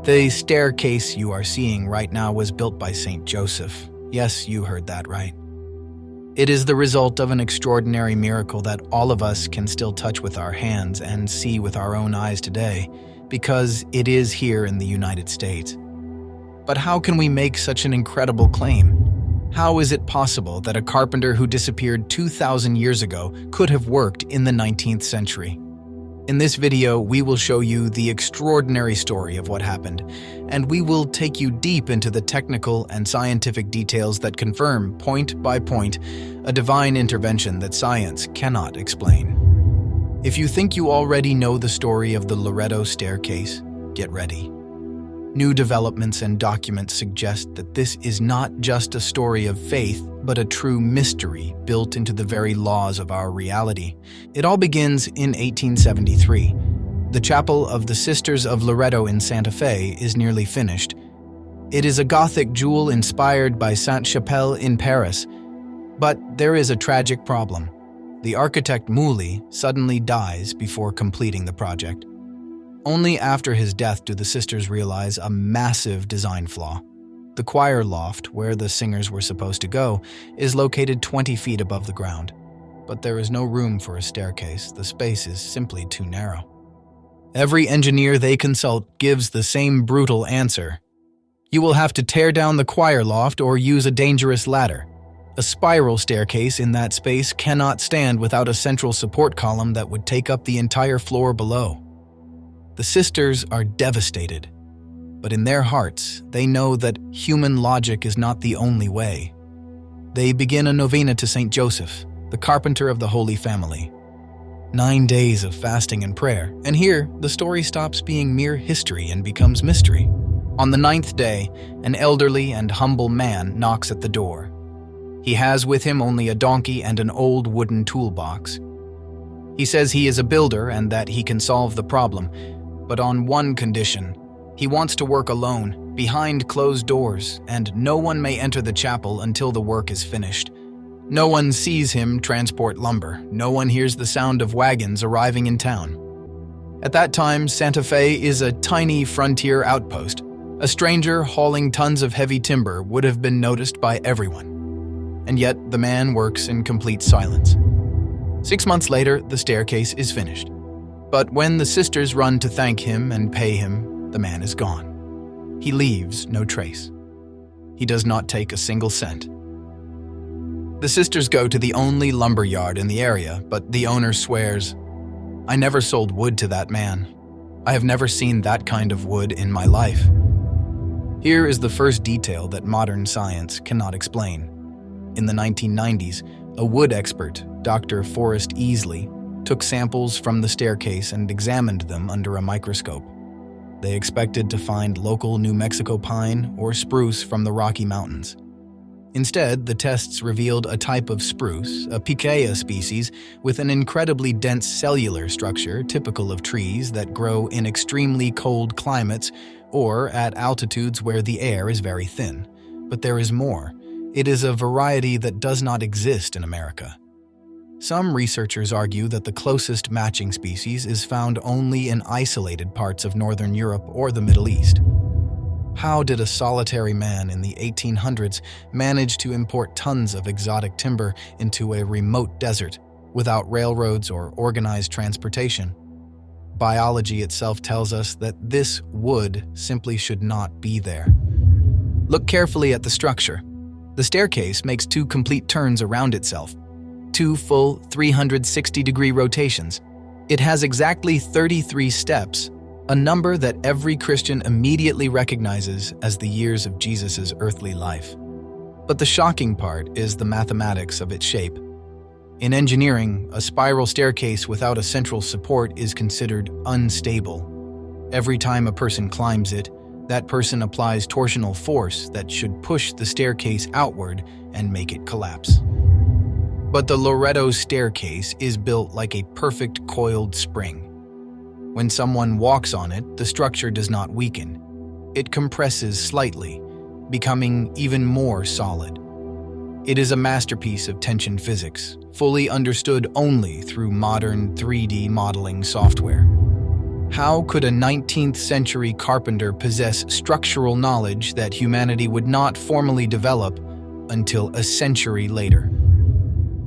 The staircase you are seeing right now was built by Saint Joseph. Yes, you heard that right. It is the result of an extraordinary miracle that all of us can still touch with our hands and see with our own eyes today, because it is here in the United States. But how can we make such an incredible claim? How is it possible that a carpenter who disappeared 2,000 years ago could have worked in the 19th century? In this video, we will show you the extraordinary story of what happened, and we will take you deep into the technical and scientific details that confirm, point by point, a divine intervention that science cannot explain. If you think you already know the story of the Loretto Staircase, get ready. New developments and documents suggest that this is not just a story of faith, but a true mystery built into the very laws of our reality. It all begins in 1873. The chapel of the Sisters of Loretto in Santa Fe is nearly finished. It is a Gothic jewel inspired by Sainte-Chapelle in Paris. But there is a tragic problem. The architect Mouly suddenly dies before completing the project. Only after his death do the sisters realize a massive design flaw. The choir loft, where the singers were supposed to go, is located 20 feet above the ground. But there is no room for a staircase. The space is simply too narrow. Every engineer they consult gives the same brutal answer. You will have to tear down the choir loft or use a dangerous ladder. A spiral staircase in that space cannot stand without a central support column that would take up the entire floor below. The sisters are devastated, but in their hearts, they know that human logic is not the only way. They begin a novena to Saint Joseph, the carpenter of the Holy Family. 9 days of fasting and prayer, and here the story stops being mere history and becomes mystery. On the 9th day, an elderly and humble man knocks at the door. He has with him only a donkey and an old wooden toolbox. He says he is a builder and that he can solve the problem, but on one condition. He wants to work alone, behind closed doors, and no one may enter the chapel until the work is finished. No one sees him transport lumber. No one hears the sound of wagons arriving in town. At that time, Santa Fe is a tiny frontier outpost. A stranger hauling tons of heavy timber would have been noticed by everyone. And yet, the man works in complete silence. 6 months later, the staircase is finished. But when the sisters run to thank him and pay him, the man is gone. He leaves no trace. He does not take a single cent. The sisters go to the only lumber yard in the area, but the owner swears, "I never sold wood to that man. I have never seen that kind of wood in my life." Here is the first detail that modern science cannot explain. In the 1990s, a wood expert, Dr. Forrest Easley, took samples from the staircase and examined them under a microscope. They expected to find local New Mexico pine or spruce from the Rocky Mountains. Instead, the tests revealed a type of spruce, a picea species, with an incredibly dense cellular structure typical of trees that grow in extremely cold climates or at altitudes where the air is very thin. But there is more. It is a variety that does not exist in America. Some researchers argue that the closest matching species is found only in isolated parts of Northern Europe or the Middle East. How did a solitary man in the 1800s manage to import tons of exotic timber into a remote desert without railroads or organized transportation? Biology itself tells us that this wood simply should not be there. Look carefully at the structure. The staircase makes 2 complete turns around itself. 2 full 360-degree rotations. It has exactly 33 steps, a number that every Christian immediately recognizes as the years of Jesus' earthly life. But the shocking part is the mathematics of its shape. In engineering, a spiral staircase without a central support is considered unstable. Every time a person climbs it, that person applies torsional force that should push the staircase outward and make it collapse. But the Loretto Staircase is built like a perfect coiled spring. When someone walks on it, the structure does not weaken. It compresses slightly, becoming even more solid. It is a masterpiece of tension physics, fully understood only through modern 3D modeling software. How could a 19th century carpenter possess structural knowledge that humanity would not formally develop until a century later?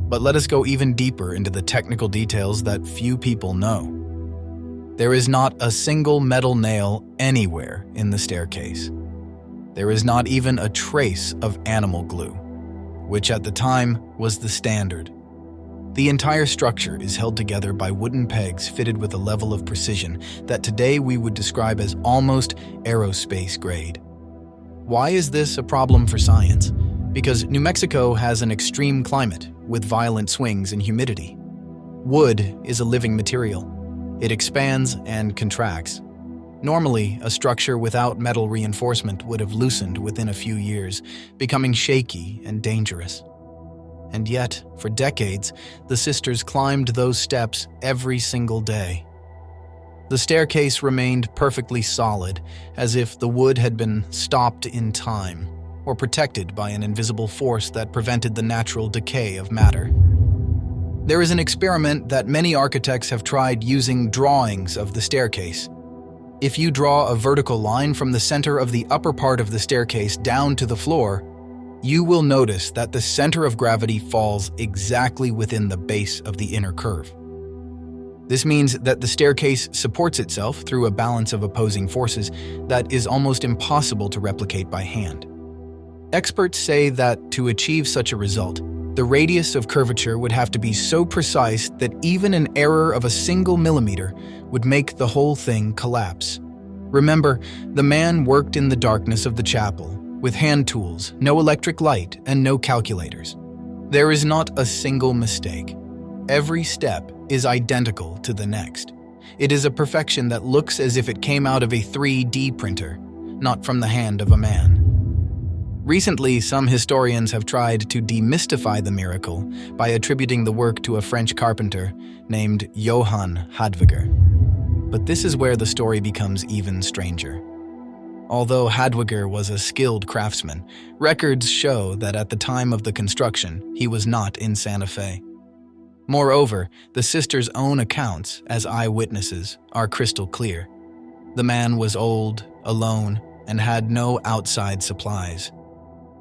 But let us go even deeper into the technical details that few people know. There is not a single metal nail anywhere in the staircase. There is not even a trace of animal glue, which at the time was the standard. The entire structure is held together by wooden pegs fitted with a level of precision that today we would describe as almost aerospace grade. Why is this a problem for science? Because New Mexico has an extreme climate with violent swings in humidity. Wood is a living material. It expands and contracts. Normally, a structure without metal reinforcement would have loosened within a few years, becoming shaky and dangerous. And yet, for decades, the sisters climbed those steps every single day. The staircase remained perfectly solid, as if the wood had been stopped in time, or protected by an invisible force that prevented the natural decay of matter. There is an experiment that many architects have tried using drawings of the staircase. If you draw a vertical line from the center of the upper part of the staircase down to the floor, you will notice that the center of gravity falls exactly within the base of the inner curve. This means that the staircase supports itself through a balance of opposing forces that is almost impossible to replicate by hand. Experts say that to achieve such a result, the radius of curvature would have to be so precise that even an error of a single millimeter would make the whole thing collapse. Remember, the man worked in the darkness of the chapel, with hand tools, no electric light, and no calculators. There is not a single mistake. Every step is identical to the next. It is a perfection that looks as if it came out of a 3D printer, not from the hand of a man. Recently, some historians have tried to demystify the miracle by attributing the work to a French carpenter named Johann Hadwiger. But this is where the story becomes even stranger. Although Hadwiger was a skilled craftsman, records show that at the time of the construction, he was not in Santa Fe. Moreover, the sisters' own accounts as eyewitnesses are crystal clear. The man was old, alone, and had no outside supplies.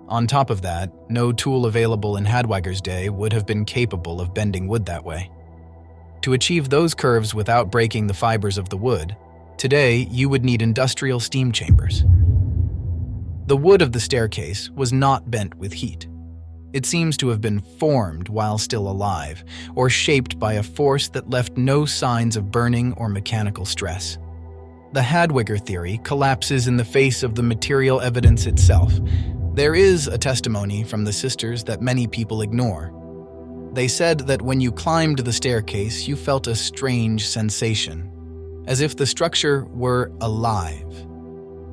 On top of that, no tool available in Hadwiger's day would have been capable of bending wood that way. To achieve those curves without breaking the fibers of the wood, today you would need industrial steam chambers. The wood of the staircase was not bent with heat. It seems to have been formed while still alive, or shaped by a force that left no signs of burning or mechanical stress. The Hadwiger theory collapses in the face of the material evidence itself. There is a testimony from the sisters that many people ignore. They said that when you climbed the staircase, you felt a strange sensation, as if the structure were alive.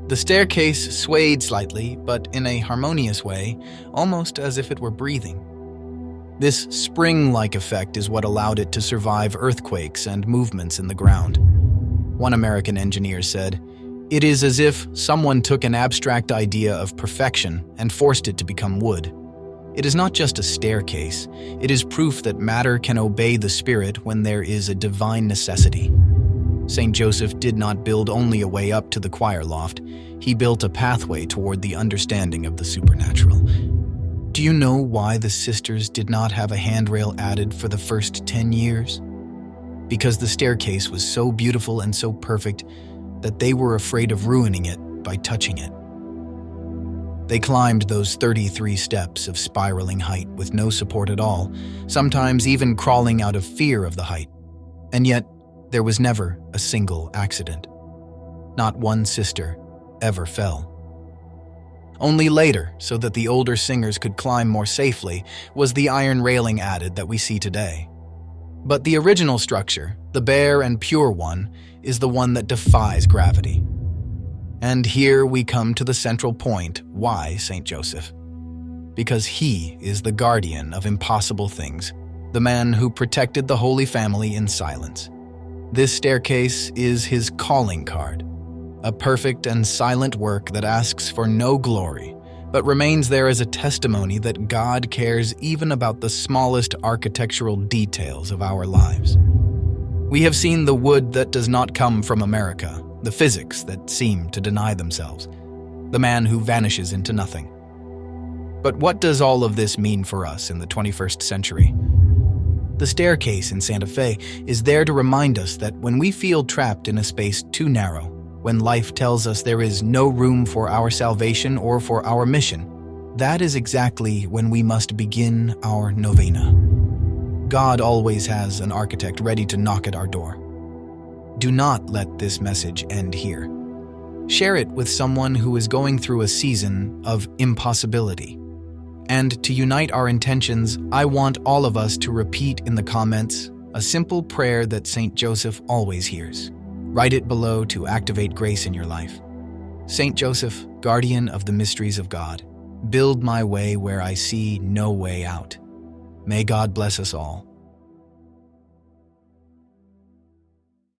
The staircase swayed slightly, but in a harmonious way, almost as if it were breathing. This spring-like effect is what allowed it to survive earthquakes and movements in the ground. One American engineer said, "It is as if someone took an abstract idea of perfection and forced it to become wood. It is not just a staircase, it is proof that matter can obey the spirit when there is a divine necessity." St. Joseph did not build only a way up to the choir loft, he built a pathway toward the understanding of the supernatural. Do you know why the sisters did not have a handrail added for the first 10 years? Because the staircase was so beautiful and so perfect that they were afraid of ruining it by touching it. They climbed those 33 steps of spiraling height with no support at all, sometimes even crawling out of fear of the height. And yet, there was never a single accident. Not one sister ever fell. Only later, so that the older singers could climb more safely, was the iron railing added that we see today. But the original structure, the bare and pure one, is the one that defies gravity. And here we come to the central point, why St. Joseph? Because he is the guardian of impossible things, the man who protected the Holy Family in silence. This staircase is his calling card, a perfect and silent work that asks for no glory, but remains there as a testimony that God cares even about the smallest architectural details of our lives. We have seen the wood that does not come from America, the physics that seem to deny themselves, the man who vanishes into nothing. But what does all of this mean for us in the 21st century? The staircase in Santa Fe is there to remind us that when we feel trapped in a space too narrow, when life tells us there is no room for our salvation or for our mission, that is exactly when we must begin our novena. God always has an architect ready to knock at our door. Do not let this message end here. Share it with someone who is going through a season of impossibility. And to unite our intentions, I want all of us to repeat in the comments a simple prayer that Saint Joseph always hears. Write it below to activate grace in your life. Saint Joseph, guardian of the mysteries of God, build my way where I see no way out. May God bless us all.